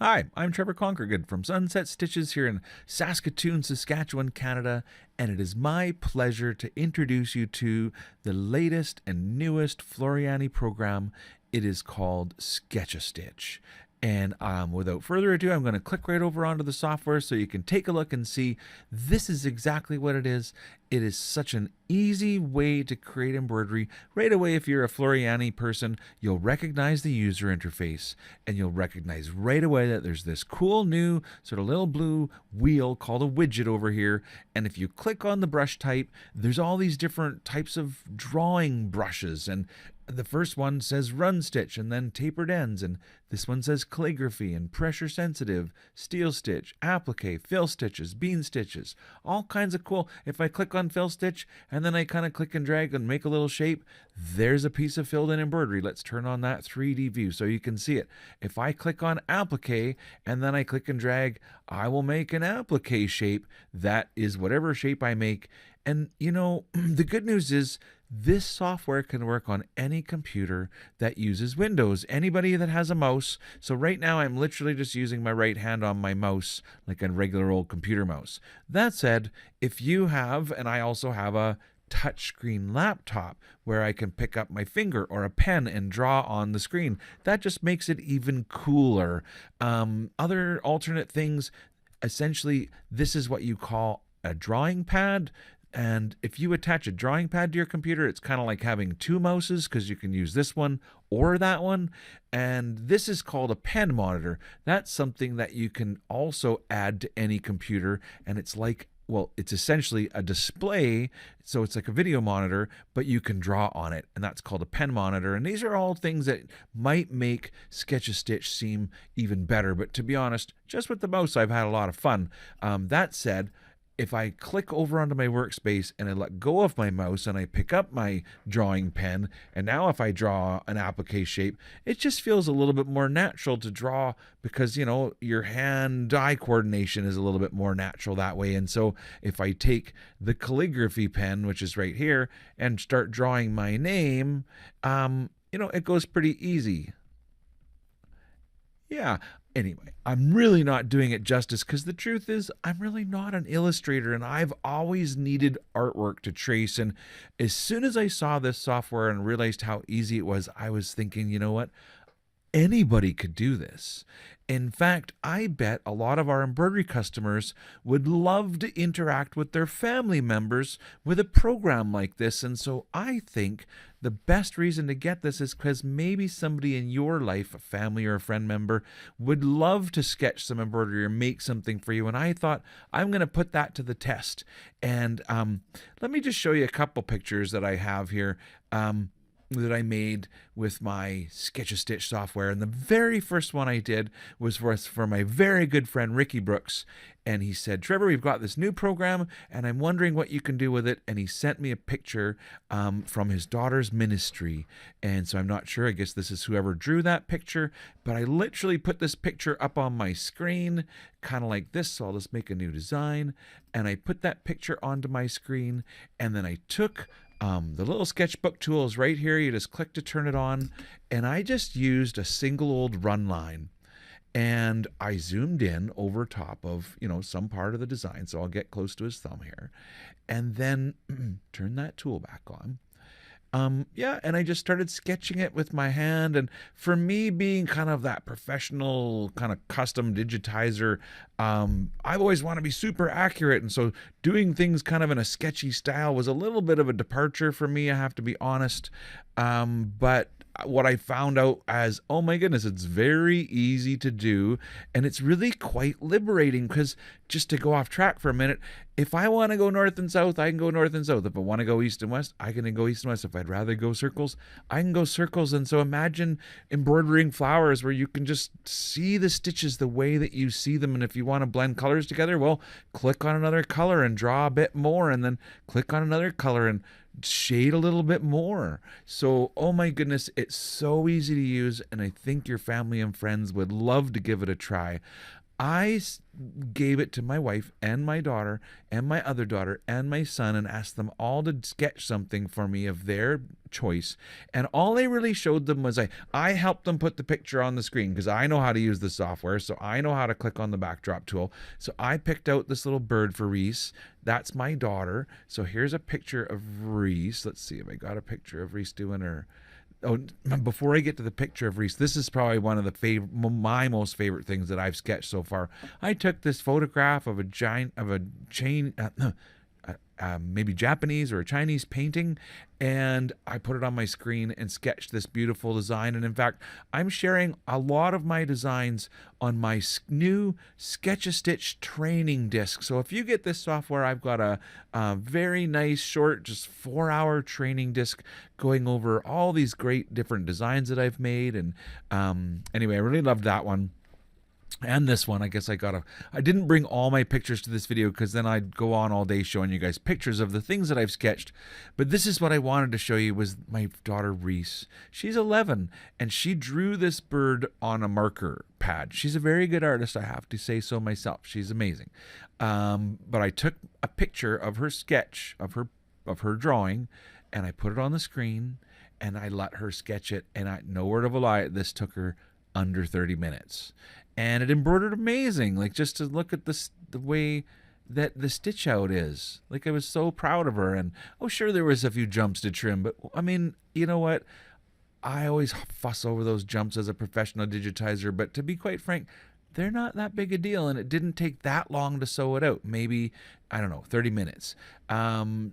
Hi, I'm Trevor Conquergood from Sunset Stitches here in Saskatoon, Saskatchewan, Canada, and it is my pleasure to introduce you to the latest and newest Floriani program. It is called Sketch-A-Stitch. And without further ado, I'm going to click right over onto the software so you can take a look and see this is exactly what it is. It is such an easy way to create embroidery. Right away, if you're a Floriani person, you'll recognize the user interface and you'll recognize right away that there's this cool new sort of little blue wheel called a widget over here. And if you click on the brush type, there's all these different types of drawing brushes, and the first one says run stitch and then tapered ends, and this one says calligraphy and pressure sensitive, steel stitch, applique, fill stitches, bean stitches, all kinds of cool. If I click on fill stitch and then I kind of click and drag and make a little shape, there's a piece of filled in embroidery. Let's turn on that 3D view so you can see it. If I click on applique and then I click and drag, I will make an applique shape. That is whatever shape I make. And you know, the good news is this software can work on any computer that uses Windows, anybody that has a mouse. So right now I'm literally just using my right hand on my mouse like a regular old computer mouse. That said, if you have, and I also have a touchscreen laptop where I can pick up my finger or a pen and draw on the screen, that just makes it even cooler. Other alternate things, essentially this is what you call a drawing pad. And if you attach a drawing pad to your computer, it's kind of like having two mouses because you can use this one or that one. And this is called a pen monitor. That's something that you can also add to any computer. And it's like, well, it's essentially a display. So it's like a video monitor, but you can draw on it. And that's called a pen monitor. And these are all things that might make Sketch-A-Stitch seem even better. But to be honest, just with the mouse, I've had a lot of fun. That said, if I click over onto my workspace and I let go of my mouse and I pick up my drawing pen, and now if I draw an applique shape, it just feels a little bit more natural to draw because, you know, your hand-eye coordination is a little bit more natural that way. And so if I take the calligraphy pen, which is right here, and start drawing my name, you know, it goes pretty easy. Yeah. Anyway, I'm really not doing it justice because the truth is I'm really not an illustrator and I've always needed artwork to trace. And as soon as I saw this software and realized how easy it was, I was thinking, you know what? Anybody could do this. In fact, I bet a lot of our embroidery customers would love to interact with their family members with a program like this. And so I think the best reason to get this is because maybe somebody in your life, a family or a friend member, would love to sketch some embroidery or make something for you. And I thought, I'm going to put that to the test. And let me just show you a couple pictures that I have here. That I made with my Sketch-A-Stitch software. And the very first one I did was for my very good friend Ricky Brooks. And he said, Trevor, we've got this new program and I'm wondering what you can do with it. And he sent me a picture from his daughter's ministry. And so I'm not sure, I guess this is whoever drew that picture, but I literally put this picture up on my screen, kind of like this. So I'll just make a new design. And I put that picture onto my screen. And then I took the little sketchbook tool is right here. You just click to turn it on. And I just used a single old run line. And I zoomed in over top of, you know, some part of the design. So I'll get close to his thumb here. And then turn that tool back on. Yeah, and I just started sketching it with my hand. And for me, being kind of that professional kind of custom digitizer, I always want to be super accurate. And so doing things kind of in a sketchy style was a little bit of a departure for me, I have to be honest. But what I found out as, oh my goodness, it's very easy to do. And it's really quite liberating because, just to go off track for a minute, if I want to go north and south, I can go north and south. If I want to go east and west, I can go east and west. If I'd rather go circles, I can go circles. And so imagine embroidering flowers where you can just see the stitches the way that you see them. And if you want to blend colors together, well, click on another color and draw a bit more, and then click on another color and shade a little bit more. So, oh my goodness, it's so easy to use, and I think your family and friends would love to give it a try. gave it to my wife and my daughter and my other daughter and my son and asked them all to sketch something for me of their choice. And all they really showed them was I helped them put the picture on the screen because I know how to use the software. So I know how to click on the backdrop tool. So I picked out this little bird for Reese. That's my daughter. So here's a picture of Reese. Let's see if I got a picture of Reese doing her. Oh, before I get to the picture of Reese, this is probably one of the my most favorite things that I've sketched so far. I took this photograph of a chain, maybe Japanese or a Chinese painting, and I put it on my screen and sketched this beautiful design. And in fact, I'm sharing a lot of my designs on my new Sketch-A-Stitch training disc. So if you get this software, I've got a very nice short, just 4-hour training disc going over all these great different designs that I've made. And anyway, I really loved that one. And this one, I guess I didn't bring all my pictures to this video because then I'd go on all day showing you guys pictures of the things that I've sketched. But this is what I wanted to show you was my daughter Reese. She's 11 and she drew this bird on a marker pad. She's a very good artist, I have to say so myself. She's amazing. But I took a picture of her sketch, of her drawing, and I put it on the screen and I let her sketch it. And no word of a lie, this took her under 30 minutes. And it embroidered amazing. Like, just to look at the way that the stitch out is. Like, I was so proud of her. And, oh, sure, there was a few jumps to trim. But, I mean, you know what? I always fuss over those jumps as a professional digitizer. But to be quite frank, they're not that big a deal. And it didn't take that long to sew it out. Maybe, I don't know, 30 minutes.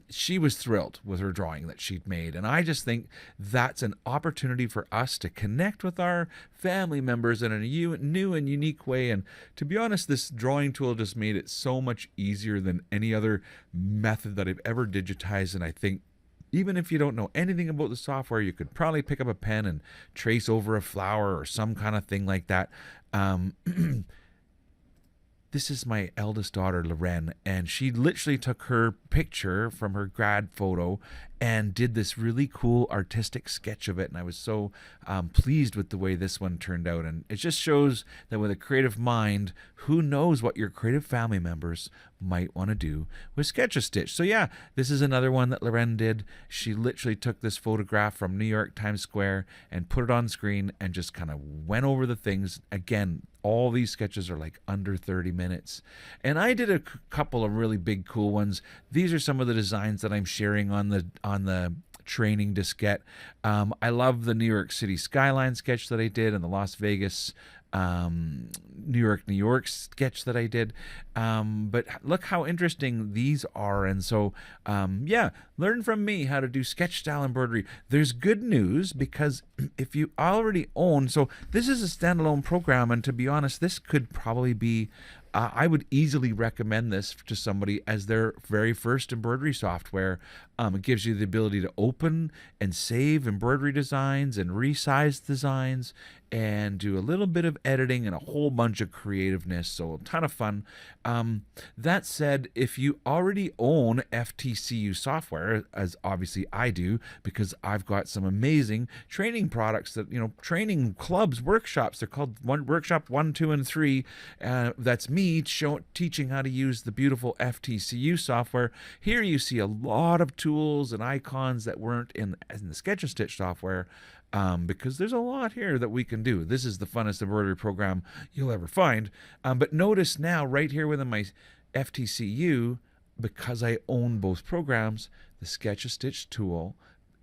She was thrilled with her drawing that she'd made. And I just think that's an opportunity for us to connect with our family members in a new and unique way. And to be honest, this drawing tool just made it so much easier than any other method that I've ever digitized. And I think even if you don't know anything about the software, you could probably pick up a pen and trace over a flower or some kind of thing like that. This is my eldest daughter, Loren, and she literally took her picture from her grad photo and did this really cool artistic sketch of it. And I was so pleased with the way this one turned out. And it just shows that with a creative mind, who knows what your creative family members might want to do with Sketch-A-Stitch. So yeah, this is another one that Loren did. She literally took this photograph from New York Times Square and put it on screen and just kind of went over the things. Again, all these sketches are like under 30 minutes. And I did a couple of really big cool ones. These are some of the designs that I'm sharing on the training diskette. I love the New York City skyline sketch that I did and the Las Vegas New York sketch that I did. But look how interesting these are. And so, yeah, learn from me how to do sketch style embroidery. There's good news because if you already own, so this is a standalone program. And to be honest, this could probably be, I would easily recommend this to somebody as their very first embroidery software. It gives you the ability to open and save embroidery designs and resize designs and do a little bit of editing and a whole bunch of creativeness. So a ton of fun. That said, if you already own FTC-U software, as obviously I do, because I've got some amazing training products that, training clubs, workshops, they're called Workshop 1, 2, and 3. That's me teaching how to use the beautiful FTC-U software. Here you see a lot of tools and icons that weren't in the Sketch-A-Stitch software. Because there's a lot here that we can do. This is the funnest embroidery program you'll ever find. But notice now, right here within my FTC-U, because I own both programs, the Sketch-A-Stitch tool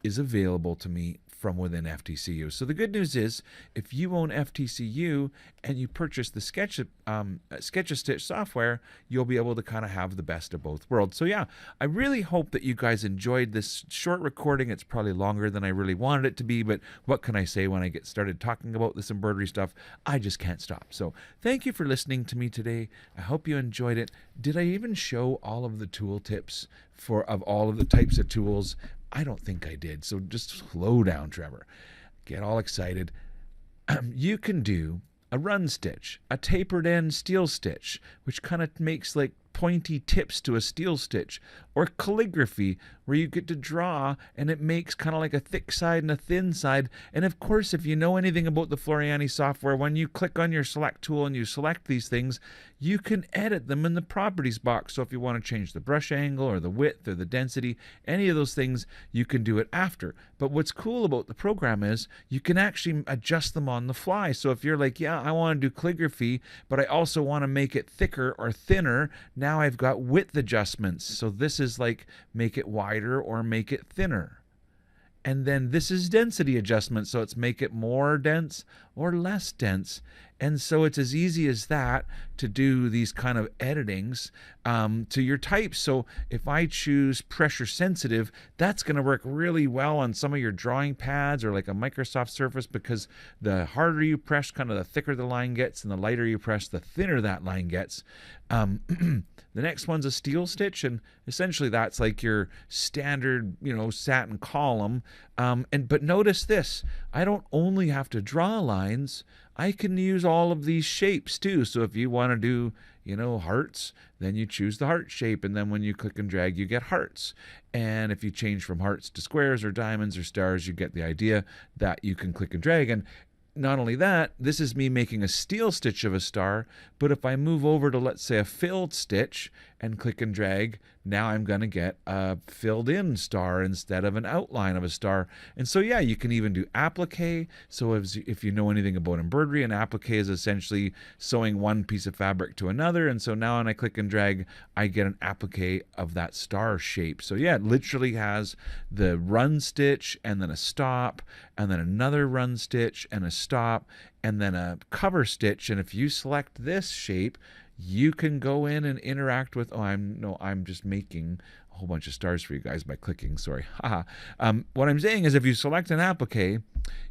is available to me from within FTC-U. So the good news is, if you own FTC-U and you purchase the Sketch-A-Stitch software, you'll be able to kind of have the best of both worlds. So yeah, I really hope that you guys enjoyed this short recording. It's probably longer than I really wanted it to be, but what can I say when I get started talking about this embroidery stuff? I just can't stop. So thank you for listening to me today. I hope you enjoyed it. Did I even show all of the tool tips of all of the types of tools? I don't think I did. So just slow down, Trevor. Get all excited. You can do a run stitch, a tapered end steel stitch, which kind of makes like pointy tips to a steel stitch, or calligraphy, where you get to draw and it makes kind of like a thick side and a thin side. And of course, if you know anything about the Floriani software, when you click on your select tool and you select these things, you can edit them in the properties box. So if you want to change the brush angle or the width or the density, any of those things, you can do it after. But what's cool about the program is you can actually adjust them on the fly. So if you're like, yeah, I want to do calligraphy, but I also want to make it thicker or thinner, now I've got width adjustments. So this is like make it wider or make it thinner. And then this is density adjustment, so it's make it more dense or less dense. And so it's as easy as that to do these kind of editings to your types. So if I choose pressure sensitive, that's going to work really well on some of your drawing pads or like a Microsoft Surface, because the harder you press, kind of the thicker the line gets, and the lighter you press, the thinner that line gets. The next one's a steel stitch, and essentially that's like your standard, satin column. But notice this, I don't only have to draw lines, I can use all of these shapes too. So if you want to do, hearts, then you choose the heart shape, and then when you click and drag, you get hearts. And if you change from hearts to squares or diamonds or stars, you get the idea that you can click and drag. And not only that, this is me making a steel stitch of a star, but if I move over to, let's say, a filled stitch and click and drag, now I'm going to get a filled in star instead of an outline of a star. And so, yeah, you can even do applique. So if you know anything about embroidery, an applique is essentially sewing one piece of fabric to another. And so now when I click and drag, I get an applique of that star shape. So yeah, it literally has the run stitch and then a stop and then another run stitch and a stop and then a cover stitch. And if you select this shape, you can go in and interact with, I'm just making a whole bunch of stars for you guys by clicking, sorry. What I'm saying is if you select an applique,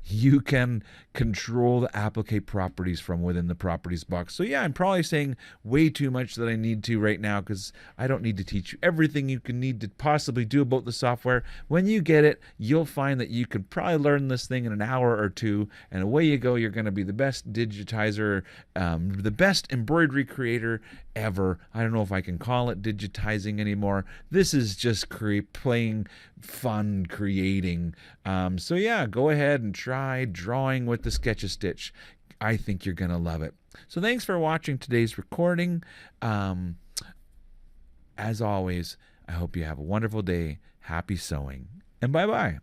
you can control the applique properties from within the properties box. So yeah, I'm probably saying way too much that I need to right now, because I don't need to teach you everything you can need to possibly do about the software. When you get it, you'll find that you could probably learn this thing in an hour or two, and away you go. You're going to be the best digitizer, the best embroidery creator ever. I don't know if I can call it digitizing anymore. This is just playing fun, creating. So yeah, go ahead and try drawing with the Sketch-A-Stitch. I think you're going to love it. So thanks for watching today's recording. As always, I hope you have a wonderful day. Happy sewing, and bye-bye.